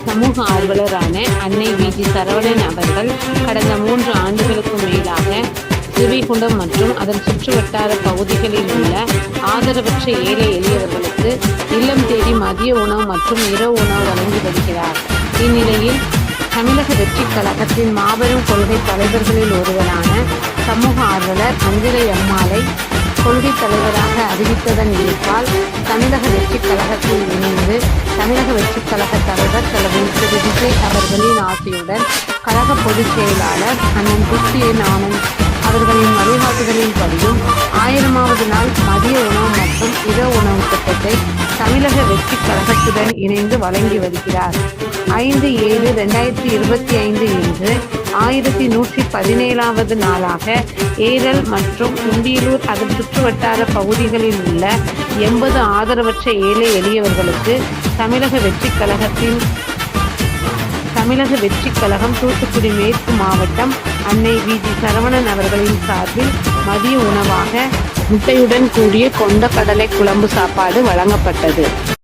சமூக ஆர்வலரான அன்னை வி.ஜி. சரவணன் அவர்கள் கடந்த 3 ஆண்டுகளுக்கு மேலாக ஸ்ரீவைகுண்டம் மற்றும் அதன் சுற்றுவட்டார பகுதிகளில் உள்ள ஆதரவற்ற ஏழை எளியவர்களுக்கு இல்லம் தேடி மதிய உணவு மற்றும் இரவு உணவு வழங்கி வருகிறார். இந்நிலையில் தமிழக வெற்றி கழகத்தின் மாபெரும் கொள்கை தலைவர்களில் ஒருவரான சமூக ஆர்வலர் அஞ்சலை அம்மாளை கொள்கை தலைவராக அறிவித்ததன் இணைப்பால் தமிழக வெற்றி கழகத்தில் இணைந்து தமிழக வெற்றி கழக தலைவர் தளபதி திரு விஜய் அவர்களின் ஆசையுடன் கழக பொதுச் செயலாளர் அண்ணன் குஸ்தியன் ஆனந்த் அவர்களின் வழிகாட்டுதலின்படியும் 1000வது நாள் மதிய உணவு மற்றும் இரவு உணவு திட்டத்தை தமிழக வெற்றி கழகத்துடன் இணைந்து வழங்கி வருகிறார். 5/7/2025 இன்று 1117வது நாளாக ஏரல் மற்றும் உண்டியலூர் அதன் சுற்றுவட்டார பகுதிகளில் உள்ள 80 ஆதரவற்ற ஏழை எளியவர்களுக்கு தமிழக வெற்றி கழகம் தூத்துக்குடி மேற்கு மாவட்டம் அன்னை வி.ஜி. சரவணன் அவர்களின் சார்பில் மதிய உணவாக முட்டையுடன் கூடிய கொண்ட கடலை குழம்பு சாப்பாடு வழங்கப்பட்டது.